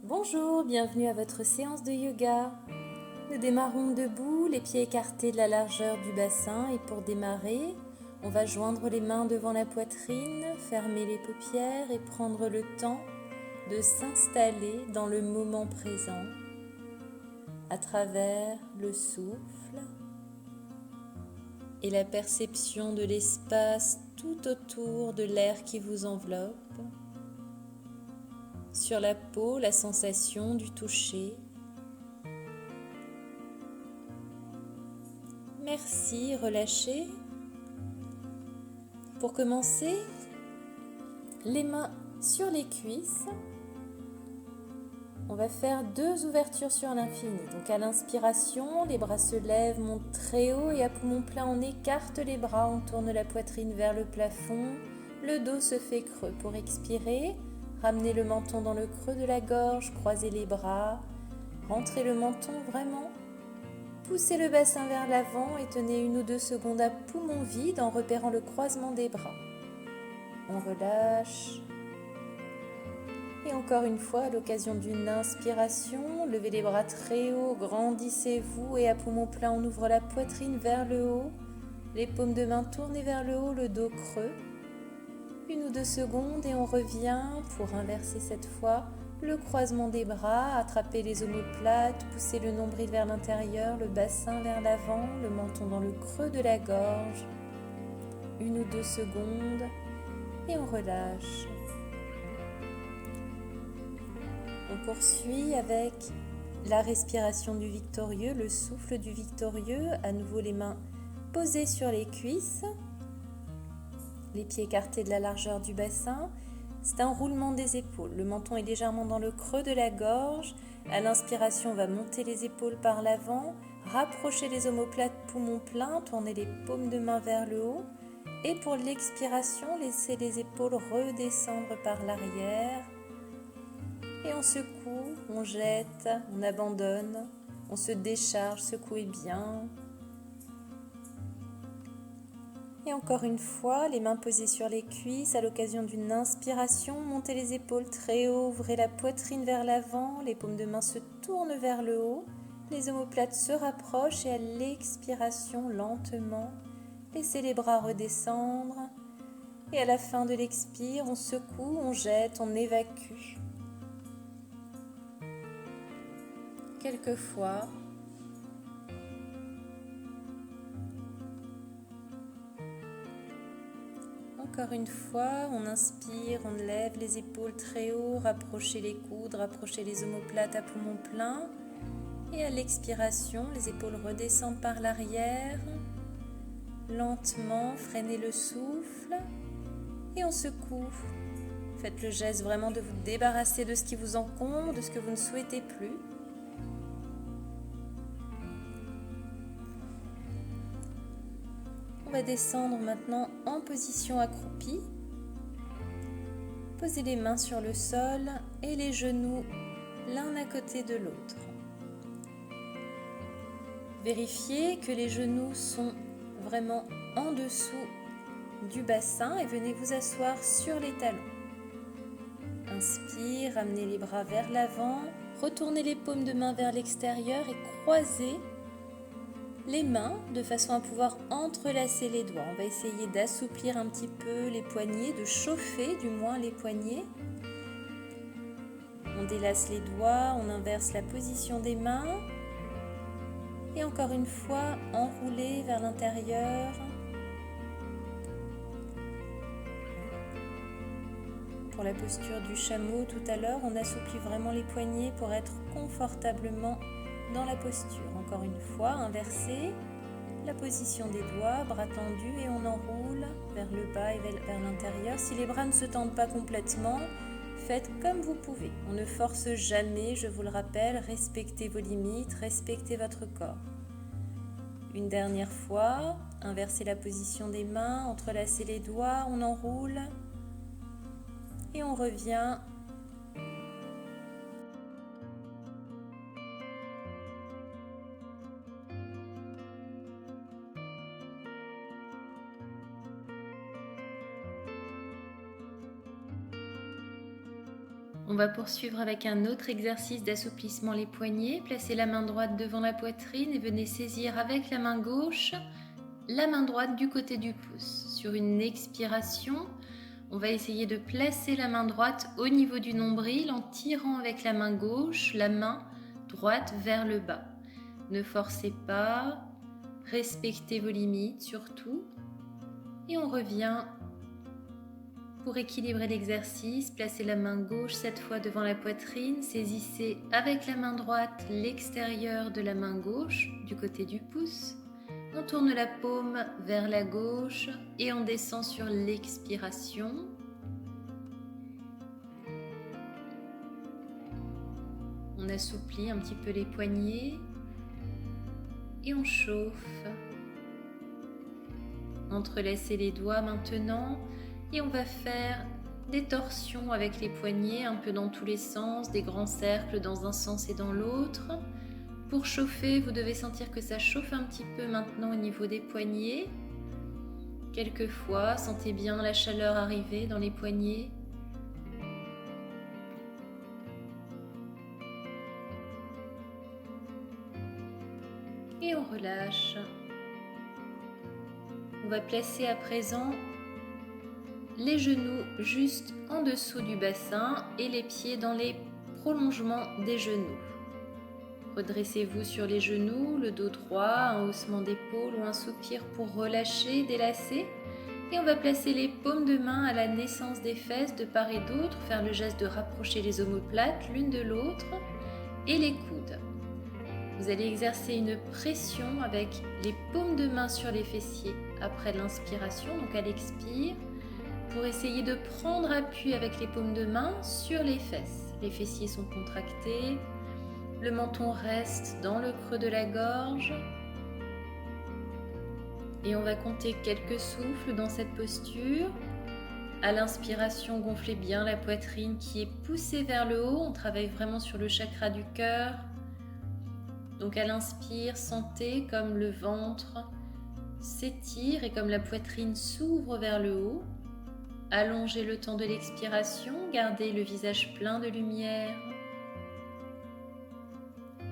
Bonjour, bienvenue à votre séance de yoga. Nous démarrons debout, les pieds écartés de la largeur du bassin et pour démarrer, on va joindre les mains devant la poitrine, fermer les paupières et prendre le temps de s'installer dans le moment présent à travers le souffle et la perception de l'espace tout autour de l'air qui vous enveloppe. Sur la peau, la sensation du toucher. Merci, relâchez. Pour commencer, les mains sur les cuisses. On va faire 2 ouvertures sur l'infini. Donc à l'inspiration, les bras se lèvent, montent très haut et à poumon plein, on écarte les bras, on tourne la poitrine vers le plafond. Le dos se fait creux. Pour expirer, ramenez le menton dans le creux de la gorge, croisez les bras, rentrez le menton vraiment. Poussez le bassin vers l'avant et tenez 1 ou 2 secondes à poumon vide en repérant le croisement des bras. On relâche. Et encore une fois, à l'occasion d'une inspiration, levez les bras très haut, grandissez-vous et à poumon plein, on ouvre la poitrine vers le haut. Les paumes de main tournées vers le haut, le dos creux. 1 ou 2 secondes et on revient pour inverser cette fois. Le croisement des bras, attrapez les omoplates, poussez le nombril vers l'intérieur, le bassin vers l'avant, le menton dans le creux de la gorge. 1 ou 2 secondes et on relâche. On poursuit avec la respiration du victorieux, le souffle du victorieux. À nouveau les mains posées sur les cuisses, les pieds écartés de la largeur du bassin. C'est un roulement des épaules. Le menton est légèrement dans le creux de la gorge. À l'inspiration, on va monter les épaules par l'avant, rapprocher les omoplates, poumons pleins, tourner les paumes de main vers le haut. Et pour l'expiration, laissez les épaules redescendre par l'arrière. Et on secoue, on jette, on abandonne, on se décharge, secouez bien. Et encore une fois, les mains posées sur les cuisses, à l'occasion d'une inspiration, montez les épaules très haut, ouvrez la poitrine vers l'avant, les paumes de main se tournent vers le haut, les omoplates se rapprochent et à l'expiration, lentement, laissez les bras redescendre. Et à la fin de l'expire, on secoue, on jette, on évacue. Quelquefois, encore une fois, on inspire, on lève les épaules très haut, rapprochez les coudes, rapprochez les omoplates à poumon plein. Et à l'expiration, les épaules redescendent par l'arrière. Lentement, freinez le souffle et on secoue. Faites le geste vraiment de vous débarrasser de ce qui vous encombre, de ce que vous ne souhaitez plus. On va descendre maintenant en position accroupie. Posez les mains sur le sol et les genoux l'un à côté de l'autre. Vérifiez que les genoux sont vraiment en dessous du bassin et venez vous asseoir sur les talons. Inspire, ramenez les bras vers l'avant, retournez les paumes de main vers l'extérieur et croisez les mains de façon à pouvoir entrelacer les doigts. On va essayer d'assouplir un petit peu les poignets, de chauffer du moins les poignets. On délace les doigts, on inverse la position des mains. Et encore une fois, enroulez vers l'intérieur. Pour la posture du chameau tout à l'heure, on assouplit vraiment les poignets pour être confortablement dans la posture. Encore une fois, inversez la position des doigts, bras tendus et on enroule vers le bas et vers l'intérieur. Si les bras ne se tendent pas complètement, faites comme vous pouvez. On ne force jamais, je vous le rappelle, respectez vos limites, respectez votre corps. Une dernière fois, inversez la position des mains, entrelacez les doigts, on enroule et on revient. On va poursuivre avec un autre exercice d'assouplissement les poignets. Placez la main droite devant la poitrine et venez saisir avec la main gauche la main droite du côté du pouce. Sur une expiration, on va essayer de placer la main droite au niveau du nombril en tirant avec la main gauche la main droite vers le bas. Ne forcez pas, respectez vos limites surtout. Et on revient pour équilibrer l'exercice. Placez la main gauche cette fois devant la poitrine. Saisissez avec la main droite l'extérieur de la main gauche du côté du pouce. On tourne la paume vers la gauche et on descend sur l'expiration. On assouplit un petit peu les poignets et on chauffe. Entrelacez les doigts maintenant et on va faire des torsions avec les poignets un peu dans tous les sens, des grands cercles dans un sens et dans l'autre. Pour chauffer, vous devez sentir que ça chauffe un petit peu maintenant au niveau des poignets. Quelquefois, sentez bien la chaleur arriver dans les poignets. Et on relâche. On va placer à présent les genoux juste en dessous du bassin et les pieds dans les prolongements des genoux. Redressez-vous sur les genoux, le dos droit, un haussement d'épaule ou un soupir pour relâcher, délasser. Et on va placer les paumes de main à la naissance des fesses de part et d'autre, faire le geste de rapprocher les omoplates l'une de l'autre et les coudes. Vous allez exercer une pression avec les paumes de main sur les fessiers après l'inspiration, donc à l'expire, pour essayer de prendre appui avec les paumes de main sur les fesses. Les fessiers sont contractés. Le menton reste dans le creux de la gorge et on va compter quelques souffles dans cette posture. À l'inspiration, gonflez bien la poitrine qui est poussée vers le haut. On travaille vraiment sur le chakra du cœur. Donc à l'inspire, sentez comme le ventre s'étire et comme la poitrine s'ouvre vers le haut. Allongez le temps de l'expiration, gardez le visage plein de lumière.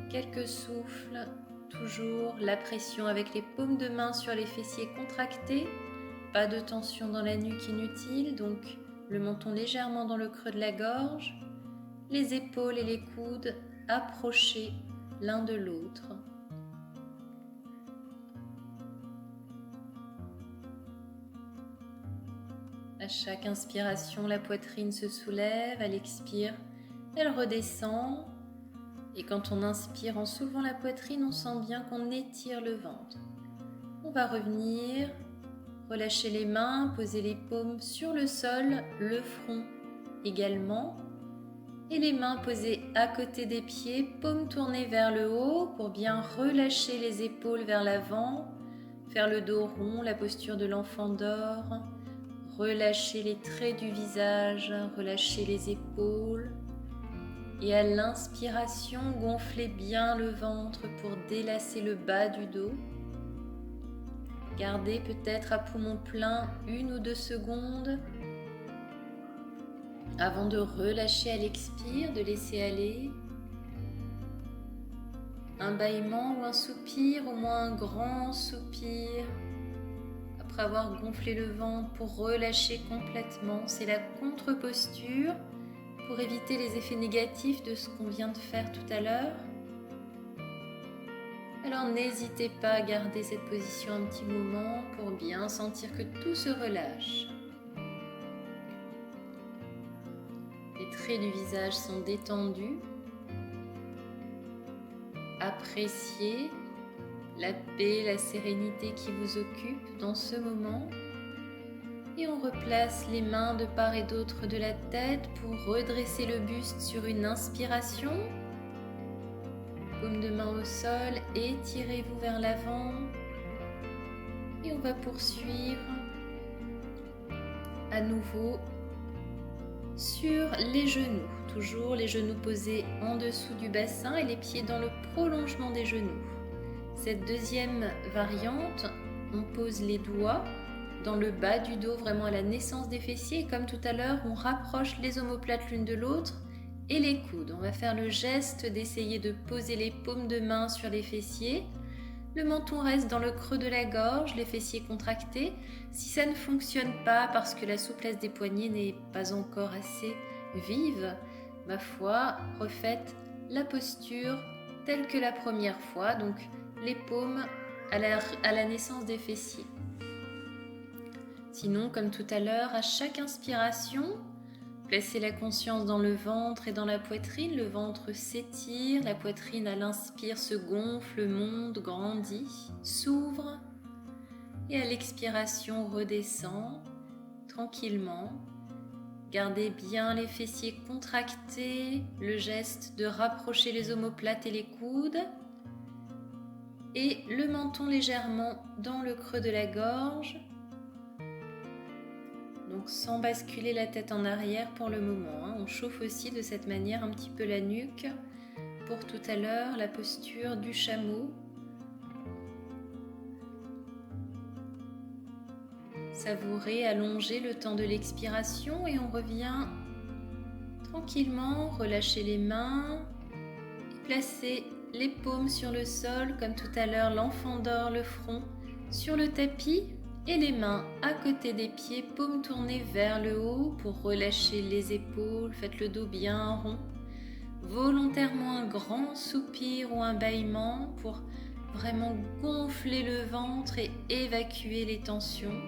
Quelques souffles, toujours la pression avec les paumes de main sur les fessiers contractés, pas de tension dans la nuque inutile, donc le menton légèrement dans le creux de la gorge, les épaules et les coudes approchés l'un de l'autre. À chaque inspiration, la poitrine se soulève, à l'expire, elle redescend. Et quand on inspire en soulevant la poitrine, on sent bien qu'on étire le ventre. On va revenir, relâcher les mains, poser les paumes sur le sol, le front également. Et les mains posées à côté des pieds, paumes tournées vers le haut pour bien relâcher les épaules vers l'avant, faire le dos rond, la posture de l'enfant d'or, relâcher les traits du visage, relâcher les épaules. Et à l'inspiration, gonflez bien le ventre pour délasser le bas du dos. Gardez peut-être à poumon plein 1 ou 2 secondes avant de relâcher à l'expire, de laisser aller. Un bâillement ou un soupir, au moins un grand soupir. Après avoir gonflé le ventre pour relâcher complètement, c'est la contre-posture. Pour éviter les effets négatifs de ce qu'on vient de faire tout à l'heure. Alors n'hésitez pas à garder cette position un petit moment pour bien sentir que tout se relâche. Les traits du visage sont détendus. Appréciez la paix, la sérénité qui vous occupe dans ce moment. Et on replace les mains de part et d'autre de la tête pour redresser le buste sur une inspiration. Paume de main au sol, étirez-vous vers l'avant. Et on va poursuivre à nouveau sur les genoux. Toujours les genoux posés en dessous du bassin et les pieds dans le prolongement des genoux. Cette deuxième variante, on pose les doigts dans le bas du dos, vraiment à la naissance des fessiers. Et comme tout à l'heure, on rapproche les omoplates l'une de l'autre, et les coudes. On va faire le geste d'essayer de poser les paumes de main sur les fessiers. Le menton reste dans le creux de la gorge, les fessiers contractés. Si ça ne fonctionne pas parce que la souplesse des poignets n'est pas encore assez vive, ma foi, refaites la posture telle que la première fois, donc les paumes à la naissance des fessiers. Sinon, comme tout à l'heure, à chaque inspiration, placez la conscience dans le ventre et dans la poitrine. Le ventre s'étire, la poitrine à l'inspire se gonfle, monte, grandit, s'ouvre. Et à l'expiration, redescend tranquillement. Gardez bien les fessiers contractés, le geste de rapprocher les omoplates et les coudes. Et le menton légèrement dans le creux de la gorge. Donc sans basculer la tête en arrière pour le moment. On chauffe aussi de cette manière un petit peu la nuque pour tout à l'heure, la posture du chameau. Savourez, allongez le temps de l'expiration et on revient tranquillement, relâchez les mains et placez les paumes sur le sol comme tout à l'heure, l'enfant d'or, le front sur le tapis. Et les mains à côté des pieds, paumes tournées vers le haut pour relâcher les épaules. Faites le dos bien rond. Volontairement un grand soupir ou un bâillement pour vraiment gonfler le ventre et évacuer les tensions.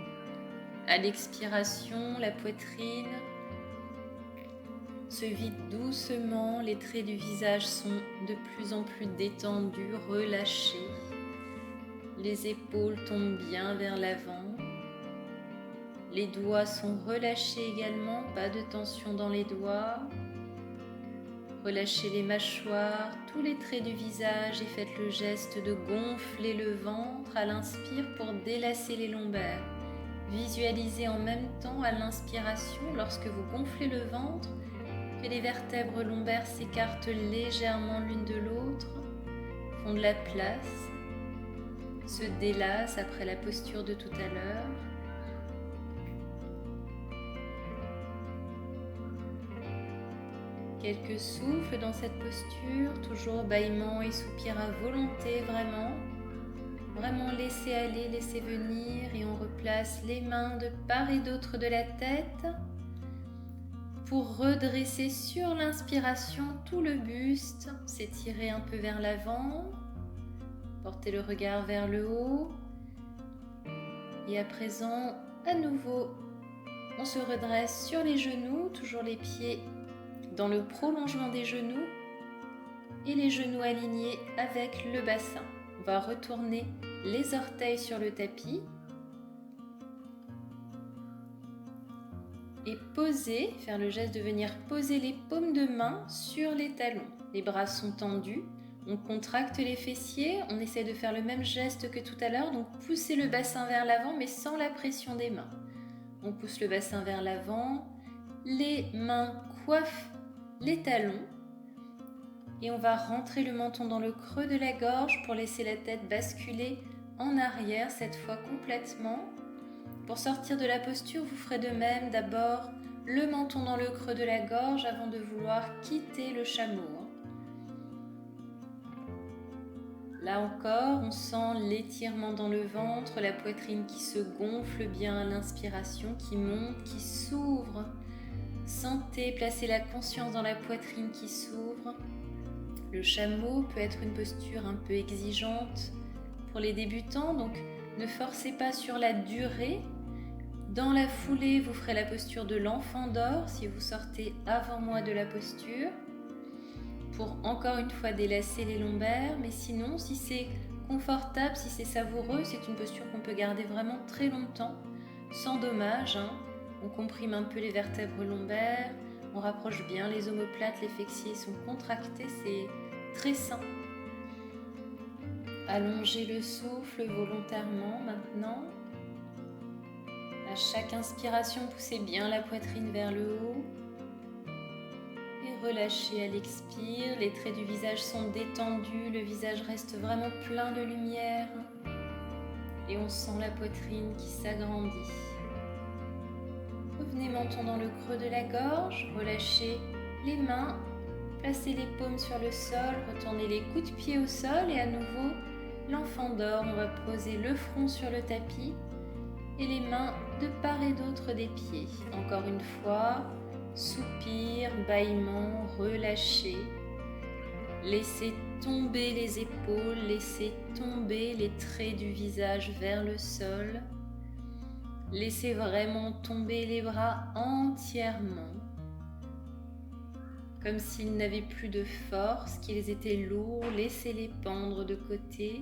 À l'expiration, la poitrine se vide doucement. Les traits du visage sont de plus en plus détendus, relâchés. Les épaules tombent bien vers l'avant. Les doigts sont relâchés également, pas de tension dans les doigts. Relâchez les mâchoires, tous les traits du visage et faites le geste de gonfler le ventre à l'inspire pour délasser les lombaires. Visualisez en même temps à l'inspiration, lorsque vous gonflez le ventre, que les vertèbres lombaires s'écartent légèrement l'une de l'autre, font de la place, se délassent après la posture de tout à l'heure. Quelques souffles dans cette posture, toujours bâillement et soupir à volonté, vraiment laisser aller, laisser venir et on replace les mains de part et d'autre de la tête pour redresser sur l'inspiration tout le buste, s'étirer un peu vers l'avant, porter le regard vers le haut et à présent à nouveau on se redresse sur les genoux, toujours les pieds dans le prolongement des genoux et les genoux alignés avec le bassin. On va retourner les orteils sur le tapis et poser, faire le geste de venir poser les paumes de main sur les talons. Les bras sont tendus, on contracte les fessiers, on essaie de faire le même geste que tout à l'heure, donc pousser le bassin vers l'avant mais sans la pression des mains. On pousse le bassin vers l'avant, les mains coiffent les talons et on va rentrer le menton dans le creux de la gorge pour laisser la tête basculer en arrière, cette fois complètement. Pour sortir de la posture, vous ferez de même, d'abord le menton dans le creux de la gorge avant de vouloir quitter le chameau. Là encore, on sent l'étirement dans le ventre, la poitrine qui se gonfle bien à l'inspiration, qui monte, qui s'ouvre. Sentez, placez la conscience dans la poitrine qui s'ouvre. Le chameau peut être une posture un peu exigeante pour les débutants, donc ne forcez pas sur la durée. Dans la foulée, vous ferez la posture de l'enfant d'or si vous sortez avant moi de la posture, pour encore une fois délasser les lombaires. Mais sinon, si c'est confortable, si c'est savoureux, c'est une posture qu'on peut garder vraiment très longtemps, sans dommage. On comprime un peu les vertèbres lombaires, on rapproche bien les omoplates, les fessiers sont contractés, c'est très sain. Allongez le souffle volontairement maintenant. À chaque inspiration, poussez bien la poitrine vers le haut et relâchez à l'expire. Les traits du visage sont détendus, le visage reste vraiment plein de lumière et on sent la poitrine qui s'agrandit. Revenez menton dans le creux de la gorge, relâchez les mains Placez les paumes sur le sol, retournez les coups de pied au sol et à nouveau, l'enfant dort. On va poser le front sur le tapis et les mains de part et d'autre des pieds. Encore une fois, soupir, bâillement, relâchez. Laissez tomber les épaules, laissez tomber les traits du visage vers le sol. Laissez vraiment tomber les bras entièrement, comme s'ils n'avaient plus de force, qu'ils étaient lourds. Laissez-les pendre de côté.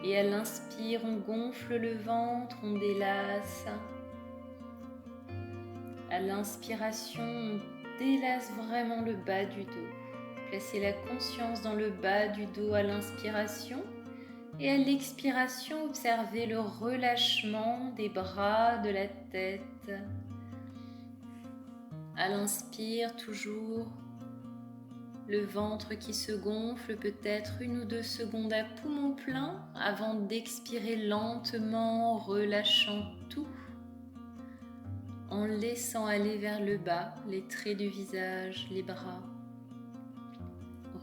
Et à l'inspire, on gonfle le ventre, on délace. À l'inspiration, on délace vraiment le bas du dos. Placez la conscience dans le bas du dos à l'inspiration. Et à l'expiration, observez le relâchement des bras, de la tête. À l'inspire, toujours le ventre qui se gonfle, peut-être 1 ou 2 secondes à poumon plein, avant d'expirer lentement, relâchant tout, en laissant aller vers le bas les traits du visage, les bras.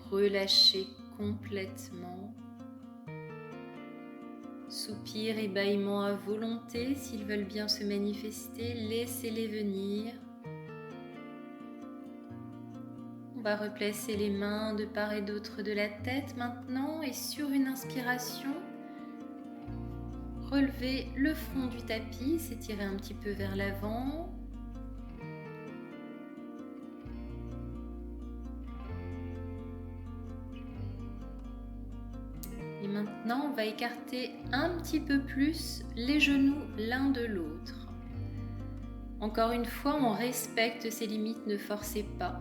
Relâchez complètement. Soupir et bâillement à volonté, s'ils veulent bien se manifester, laissez-les venir. On va replacer les mains de part et d'autre de la tête maintenant et sur une inspiration, relevez le front du tapis, s'étirer un petit peu vers l'avant. Et maintenant, on va écarter un petit peu plus les genoux l'un de l'autre. Encore une fois, on respecte ces limites, ne forcez pas.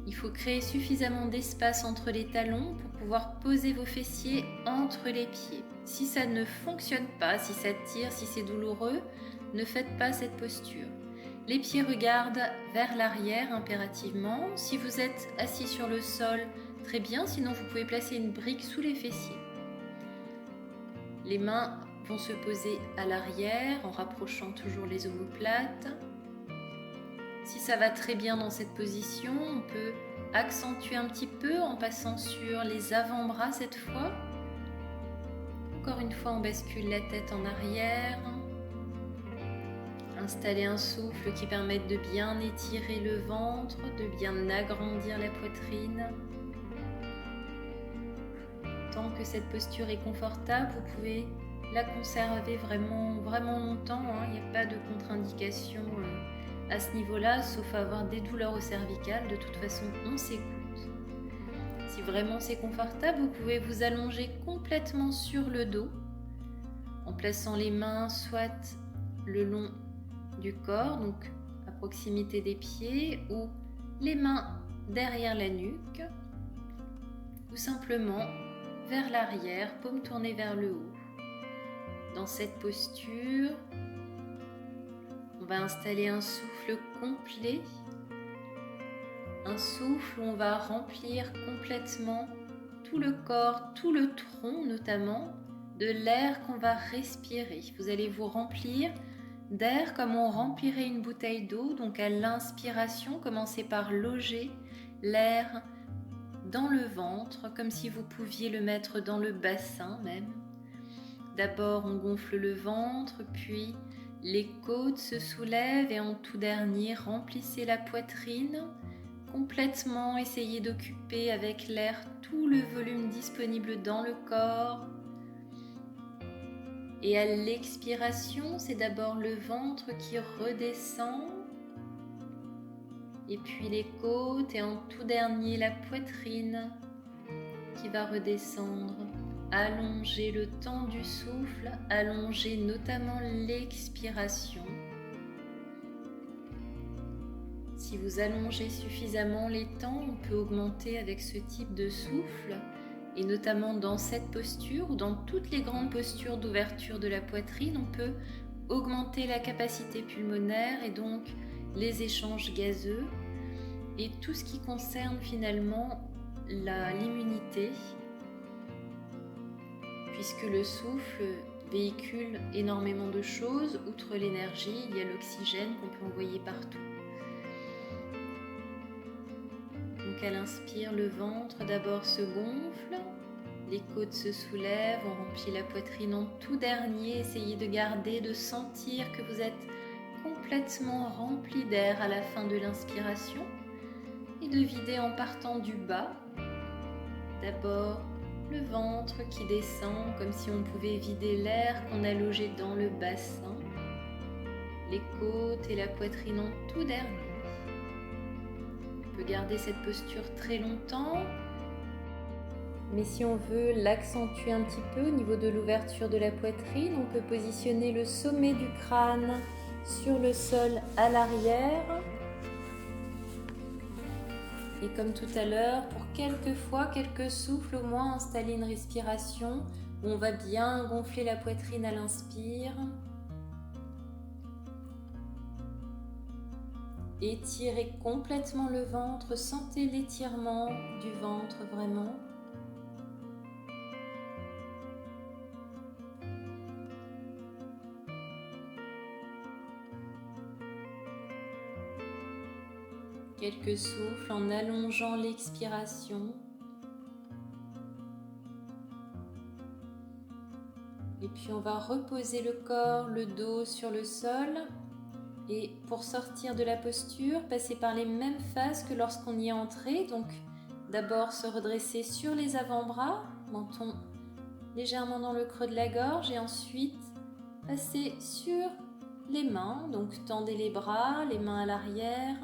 Il faut créer suffisamment d'espace entre les talons pour pouvoir poser vos fessiers entre les pieds. Si ça ne fonctionne pas, si ça tire, si c'est douloureux, ne faites pas cette posture. Les pieds regardent vers l'arrière impérativement. Si vous êtes assis sur le sol, très bien, sinon vous pouvez placer une brique sous les fessiers. Les mains vont se poser à l'arrière en rapprochant toujours les omoplates. Si ça va très bien dans cette position, on peut accentuer un petit peu en passant sur les avant-bras cette fois. Encore une fois, on bascule la tête en arrière. Installez un souffle qui permette de bien étirer le ventre, de bien agrandir la poitrine. Tant que cette posture est confortable, vous pouvez la conserver vraiment longtemps. Il n'y a pas de contre-indication à ce niveau-là, sauf avoir des douleurs au cervical. De toute façon, on s'écoute. Si vraiment c'est confortable, vous pouvez vous allonger complètement sur le dos en plaçant les mains soit le long du corps, donc à proximité des pieds, ou les mains derrière la nuque, ou simplement vers l'arrière, paume tournée vers le haut. Dans cette posture, on va installer un souffle complet, un souffle où on va remplir complètement tout le corps, tout le tronc notamment, de l'air qu'on va respirer. Vous allez vous remplir d'air comme on remplirait une bouteille d'eau. Donc à l'inspiration, commencez par loger l'air dans le ventre, comme si vous pouviez le mettre dans le bassin même. D'abord, on gonfle le ventre, puis les côtes se soulèvent et en tout dernier, remplissez la poitrine. Complètement, essayez d'occuper avec l'air tout le volume disponible dans le corps. Et à l'expiration, c'est d'abord le ventre qui redescend, et puis les côtes, et en tout dernier, la poitrine qui va redescendre. Allongez le temps du souffle, allongez notamment l'expiration. Si vous allongez suffisamment les temps, on peut augmenter avec ce type de souffle, et notamment dans cette posture ou dans toutes les grandes postures d'ouverture de la poitrine, on peut augmenter la capacité pulmonaire et donc les échanges gazeux et tout ce qui concerne finalement l'immunité, puisque le souffle véhicule énormément de choses. Outre l'énergie, il y a l'oxygène qu'on peut envoyer partout. Donc Donc à l'inspire, le ventre d'abord se gonfle, les côtes se soulèvent, on remplit la poitrine en tout dernier. Essayez de garder, de sentir que vous êtes complètement rempli d'air à la fin de l'inspiration et de vider en partant du bas. D'abord le ventre qui descend comme si on pouvait vider l'air qu'on a logé dans le bassin, les côtes et la poitrine en tout dernier. On peut garder cette posture très longtemps, mais si on veut l'accentuer un petit peu au niveau de l'ouverture de la poitrine, on peut positionner le sommet du crâne sur le sol à l'arrière. Et comme tout à l'heure, pour quelques souffles au moins, installer une respiration où on va bien gonfler la poitrine à l'inspire. Étirez complètement le ventre, sentez l'étirement du ventre vraiment. Quelques souffles en allongeant l'expiration. Et puis on va reposer le corps, le dos sur le sol. Et pour sortir de la posture, passer par les mêmes phases que lorsqu'on y est entré. Donc d'abord se redresser sur les avant-bras, menton légèrement dans le creux de la gorge. Et ensuite passer sur les mains. Donc tendez les bras, les mains à l'arrière.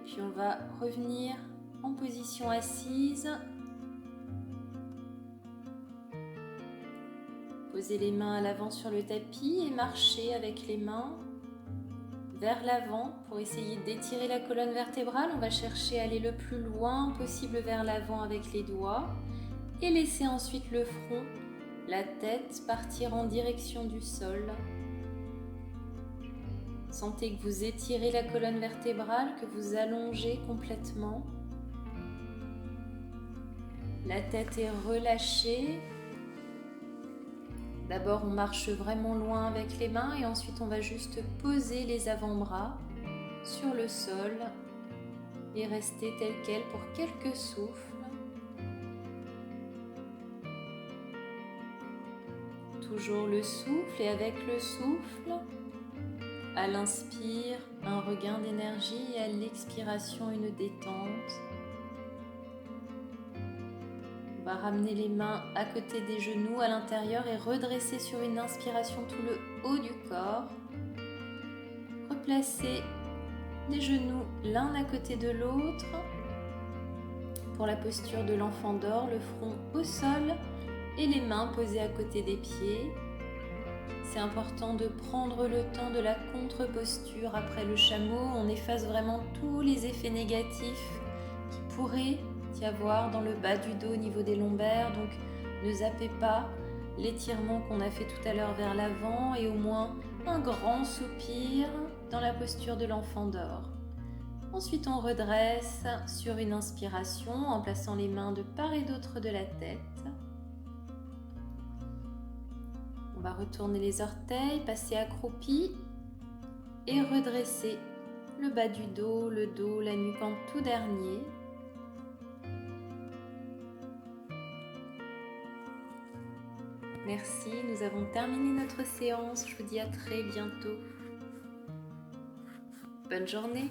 Puis on va revenir en position assise. Posez les mains à l'avant sur le tapis et marchez avec les mains vers l'avant pour essayer d'étirer la colonne vertébrale. On va chercher à aller le plus loin possible vers l'avant avec les doigts et laisser ensuite le front, la tête partir en direction du sol. Sentez que vous étirez la colonne vertébrale, que vous allongez complètement. La tête est relâchée. D'abord, on marche vraiment loin avec les mains et ensuite on va juste poser les avant-bras sur le sol et rester tel quel pour quelques souffles. Toujours le souffle et avec le souffle, à l'inspire, un regain d'énergie et à l'expiration, une détente. On va ramener les mains à côté des genoux, à l'intérieur et redresser sur une inspiration tout le haut du corps. Replacer les genoux l'un à côté de l'autre. Pour la posture de l'enfant d'or, le front au sol et les mains posées à côté des pieds. C'est important de prendre le temps de la contre-posture après le chameau. On efface vraiment tous les effets négatifs qui pourraient y avoir dans le bas du dos au niveau des lombaires. Donc ne zappez pas l'étirement qu'on a fait tout à l'heure vers l'avant et au moins un grand soupir dans la posture de l'enfant d'or. Ensuite, on redresse sur une inspiration en plaçant les mains de part et d'autre de la tête. On va retourner les orteils, passer accroupi et redresser le bas du dos, la nuque en tout dernier. Merci, nous avons terminé notre séance. Je vous dis à très bientôt. Bonne journée.